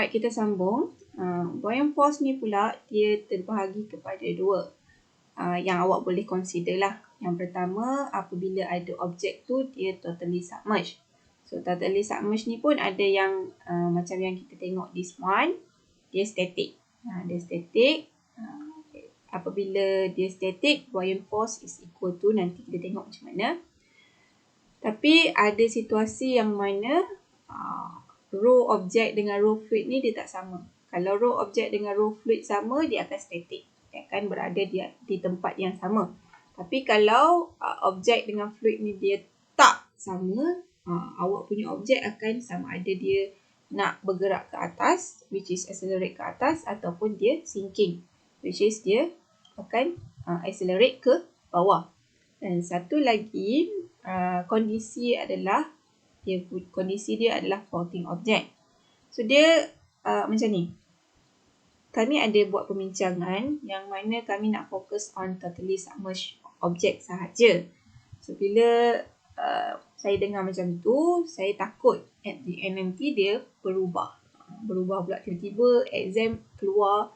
Alright, kita sambung. Buoyant force ni pula dia terbahagi kepada dua. Yang awak boleh consider lah. Yang pertama, apabila ada objek tu dia totally submerged. So totally submerged ni pun ada yang macam yang kita tengok this one, dia static. Dia static. Apabila dia static, buoyant force is equal to, nanti kita tengok macam mana. Tapi ada situasi yang mana row objek dengan row fluid ni dia tak sama. Kalau row objek dengan row fluid sama, dia akan static. Dia akan berada di tempat yang sama. Tapi kalau objek dengan fluid ni dia tak sama, awak punya objek akan sama ada dia nak bergerak ke atas, which is accelerate ke atas, ataupun dia sinking, which is dia akan accelerate ke bawah. Dan satu lagi kondisi dia adalah floating object. So dia macam ni. Kami ada buat perbincangan yang mana kami nak fokus on totally submerged object sahaja. So bila saya dengar macam tu, saya takut at the end nanti dia berubah pula, tiba-tiba exam keluar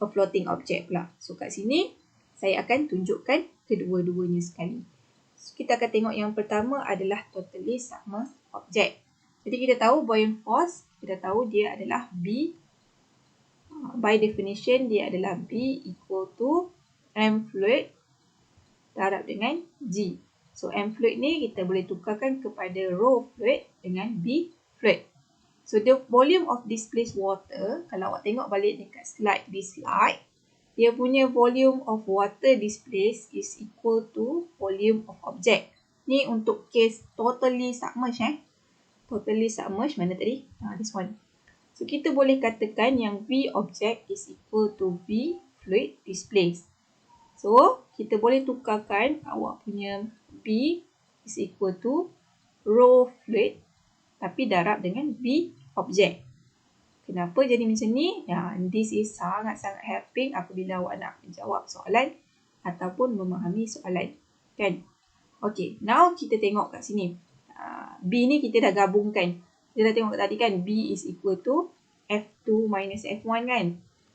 a floating object pula. So kat sini saya akan tunjukkan kedua-duanya sekali. So, kita akan tengok yang pertama adalah totally submerged object. Jadi kita tahu buoyant force, kita tahu dia adalah B. By definition, dia adalah B equal to M fluid darab dengan G. So M fluid ni kita boleh tukarkan kepada rho fluid dengan B fluid. So the volume of displaced water, kalau awak tengok balik dekat this slide, dia punya volume of water displaced is equal to volume of object. Ni untuk case totally submerged. Totally submerged mana tadi? This one. So kita boleh katakan yang V object is equal to V fluid displaced. So kita boleh tukarkan awak punya B is equal to rho fluid tapi darab dengan V object. Kenapa jadi macam ni? This is sangat-sangat helping apabila awak nak menjawab soalan ataupun memahami soalan. Kan? Okay, now kita tengok kat sini. B ni kita dah gabungkan. Kita dah tengok tadi kan, B is equal to F2 minus F1 kan.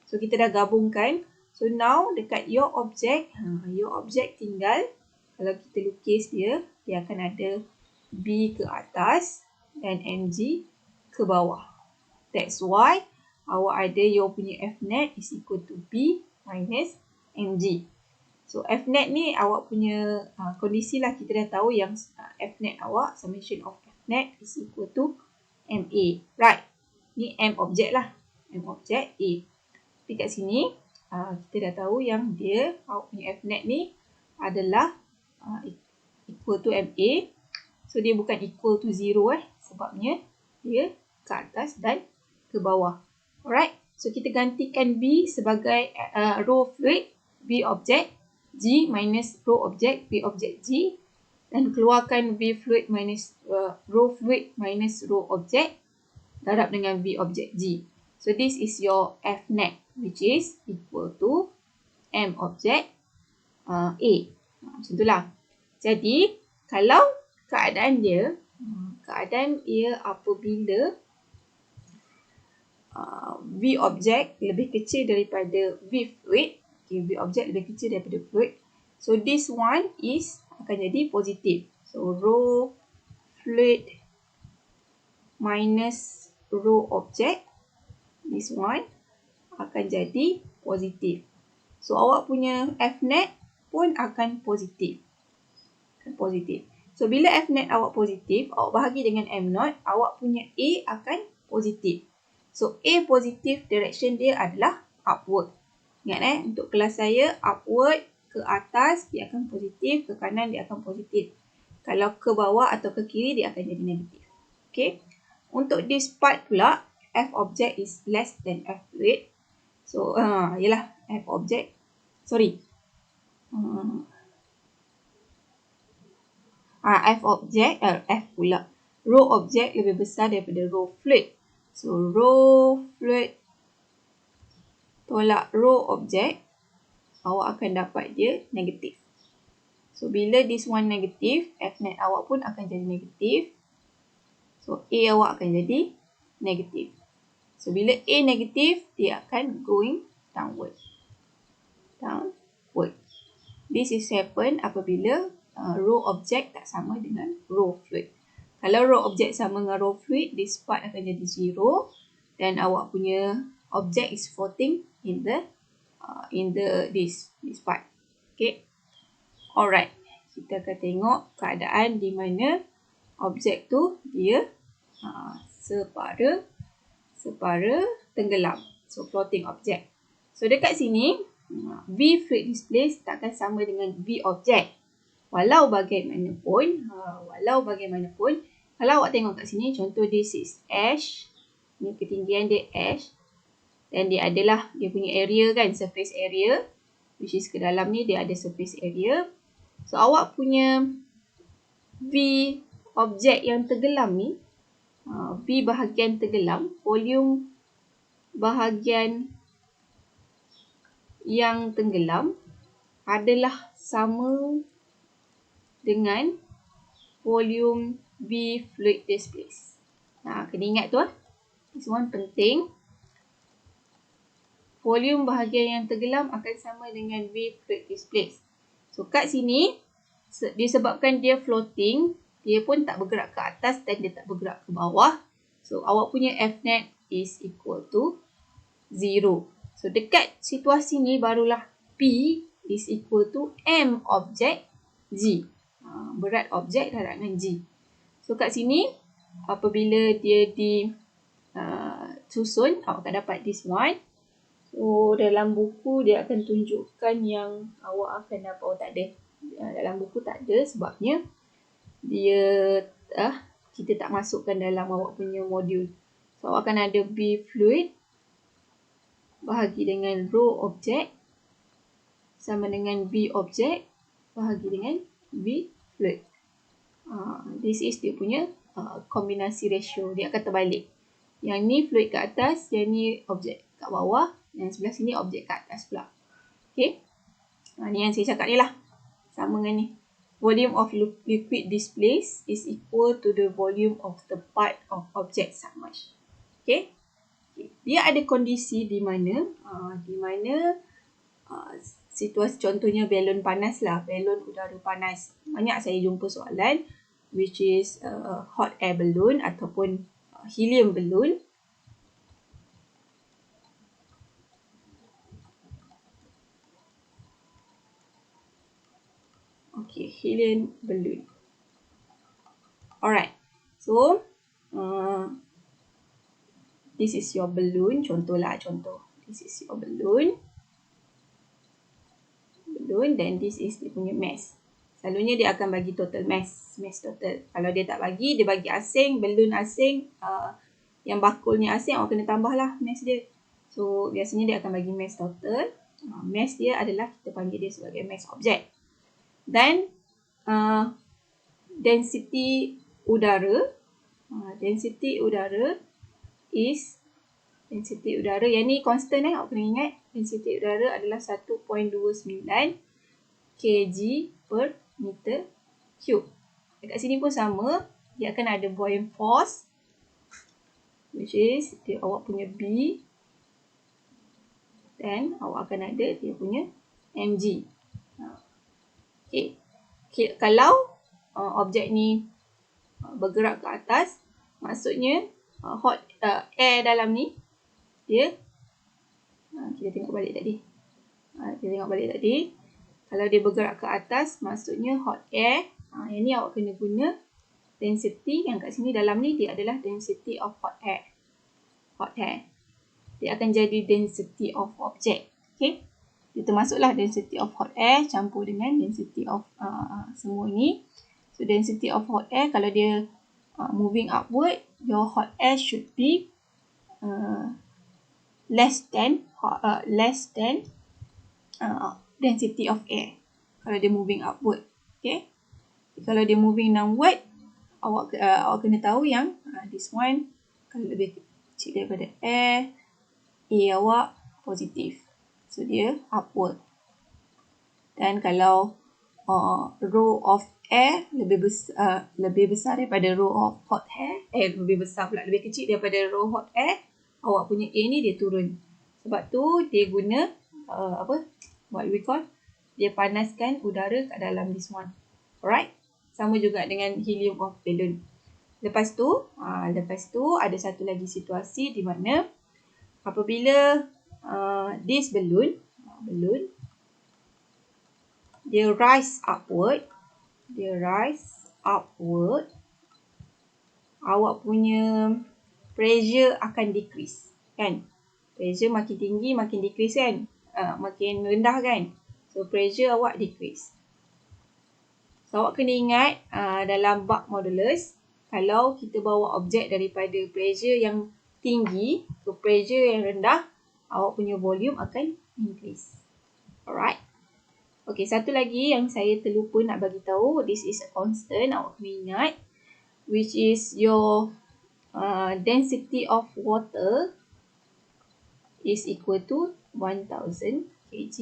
So kita dah gabungkan. So now dekat your object tinggal, kalau kita lukis dia akan ada B ke atas dan MG ke bawah. That's why awak ada your punya Fnet is equal to B minus Mg. So Fnet ni awak punya kondisi lah, kita dah tahu yang Fnet awak, summation of Fnet is equal to Ma. Right. Ni M object lah. M object A. Tapi kat sini kita dah tahu yang dia, awak punya Fnet ni adalah equal to Ma. So dia bukan equal to 0 sebabnya dia ke atas dan ke bawah. Alright. So kita gantikan B sebagai rho fluid, B object, G minus rho object, B object G, dan keluarkan V fluid minus rho fluid minus rho object darab dengan V object G. So this is your Fnet, which is equal to M object A. Macam itulah. Jadi kalau keadaan ia apabila V object lebih kecil daripada V fluid. Okay, V object lebih kecil daripada fluid. So this one is akan jadi positif. So rho fluid minus rho object, this one akan jadi positif. So awak punya Fnet pun akan positif. So bila Fnet awak positif, awak bahagi dengan M0, awak punya A akan positif. So A positif, direction dia adalah upward. Ingat untuk kelas saya, upward ke atas dia akan positif, ke kanan dia akan positif. Kalau ke bawah atau ke kiri dia akan jadi negatif. Okay. Untuk this part pula, F object is less than F fluid. So yalah, F object. Sorry. F object, F pula. Rho object lebih besar daripada rho fluid. So rho fluid tolak rho object, awak akan dapat dia negatif. So bila this one negatif, Fnet awak pun akan jadi negatif. So A awak akan jadi negatif. So, bila A negatif, dia akan going downward. Downward. This is happen apabila row object tak sama dengan row fluid. Kalau row object sama dengan row fluid, this part akan jadi 0 dan awak punya object is floating in this part. Okay. Alright. Kita akan tengok keadaan di mana objek tu dia separa tenggelam. So, floating object. So, dekat sini, V fluid displaced takkan sama dengan V object. Walau bagaimanapun, kalau awak tengok kat sini, contoh this is H. Ni ketinggian dia H. Dan dia adalah, dia punya area kan, surface area. Which is ke dalam ni, dia ada surface area. So, awak punya V objek yang tenggelam ni, V bahagian tenggelam, volume bahagian yang tenggelam adalah sama dengan volume V fluid displaced. Kena ingat tu. This one penting. Volume bahagian yang tenggelam akan sama dengan V fluid displaced. So, kat sini, disebabkan dia floating, dia pun tak bergerak ke atas dan dia tak bergerak ke bawah. So, awak punya Fnet is equal to 0. So, dekat situasi ni barulah P is equal to M objek G. Berat objek darabkan G. So, kat sini, apabila dia disusun, awak akan dapat this one. So, dalam buku dia akan tunjukkan yang awak akan dapat. Oh, tak ada. Dalam buku tak ada sebabnya dia kita tak masukkan dalam awak punya modul. So, awak akan ada V fluid bahagi dengan rho objek sama dengan V objek bahagi dengan V fluid. This is dia punya kombinasi ratio. Dia akan terbalik. Yang ni fluid kat atas, yang ni objek kat bawah, yang sebelah sini objek kat atas pula. Okay. Ni yang saya cakap ni lah. Sama dengan ni. Volume of liquid displaced is equal to the volume of the part of object submerged. Okay. Dia ada kondisi di mana situasi contohnya balon panas lah, balon udara panas. Banyak saya jumpa soalan which is hot air balloon ataupun helium balloon. Okay, helium balloon. Alright. So, this is your balloon. Contoh. This is your balloon. Then this is dia punya mass. Selalunya dia akan bagi total mass total. Kalau dia tak bagi, dia bagi asing, balloon asing, yang bakulnya asing, awak kena tambah lah mass dia. So, biasanya dia akan bagi mass total. Mass dia adalah, kita panggil dia sebagai mass object. Dan, density udara. Density udara is, density udara, yang ni constant awak kena ingat. Density udara adalah 1.29 kg per meter cube. Dekat sini pun sama. Dia akan ada buoyant force, which is awak punya B. Dan awak akan ada dia punya mg. Okay. Kalau objek ni bergerak ke atas, maksudnya hot air dalam ni, dia kita tengok balik tadi. Kalau dia bergerak ke atas, maksudnya hot air. Yang ni awak kena guna density. Yang kat sini dalam ni, dia adalah density of hot air. Dia akan jadi density of object. Okay. Dia termasuklah density of hot air campur dengan density of semua ni. So, density of hot air, kalau dia moving upward, your hot air should be less than density of air. Kalau dia moving upward. Okay. Kalau dia moving downward, awak kena tahu yang this one, kalau lebih kecil daripada air, A awak positif. So, dia upward. Dan kalau row of air lebih besar daripada row of hot air, lebih besar pula, lebih kecil daripada row hot air, awak punya A ni dia turun. Sebab tu dia guna what we call, dia panaskan udara kat dalam this one. Alright? Sama juga dengan helium of balloon. Lepas tu ada satu lagi situasi di mana apabila this balloon dia rise upward, awak punya pressure akan decrease, kan? Pressure makin tinggi makin decrease, kan? Makin rendah, kan? So pressure awak decrease. So awak kena ingat dalam Buck modulus, kalau kita bawa objek daripada pressure yang tinggi ke pressure yang rendah, awak punya volume akan increase. Alright. Okay, satu lagi yang saya terlupa nak bagi tahu, this is a constant, awak kena ingat, which is your density of water is equal to 1000 kg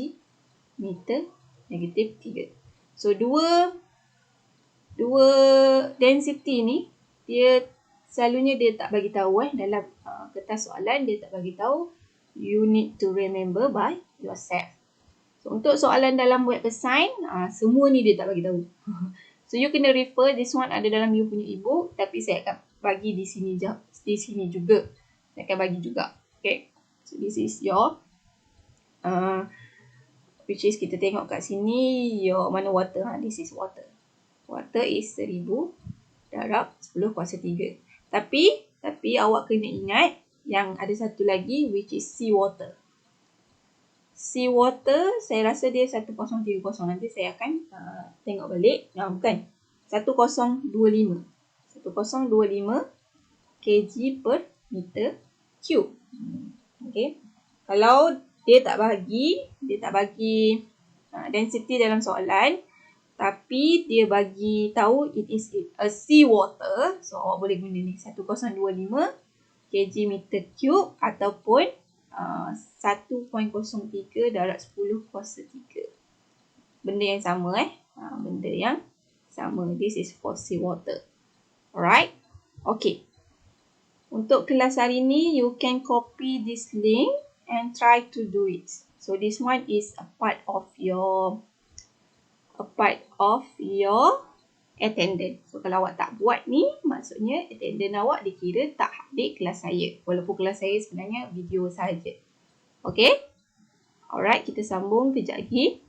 meter negative 3. So dua density ni dia selalunya dia tak bagi tahu dalam kertas soalan dia tak bagi tahu. You need to remember by yourself. So untuk soalan dalam web assign, semua ni dia tak bagi tahu. So you kena refer, this one ada dalam you punya ebook, tapi saya akan bagi di sini juga. Saya akan bagi juga. Okay. So this is your which is kita tengok kat sini your mana water, this is water. Water is 1000 darab 10 kuasa 3. Tapi awak kena ingat yang ada satu lagi which is sea water. Sea water saya rasa dia 1030. Nanti saya akan tengok balik. Bukan. 1025 kg per meter cube. Okay. Kalau dia tak bagi density dalam soalan, tapi dia bagi tahu it is a sea water, so awak boleh guna ni 1025 kg meter cube ataupun 1.03 darab 10 kuasa 3. Benda yang sama benda yang sama. This is for sea water. Alright? Okay. Untuk kelas hari ni, you can copy this link and try to do it. So this one is a part of your attendance. So kalau awak tak buat ni, maksudnya attendance awak dikira tak hadir kelas saya. Walaupun kelas saya sebenarnya video sahaja. Okay? Alright, kita sambung kejap lagi.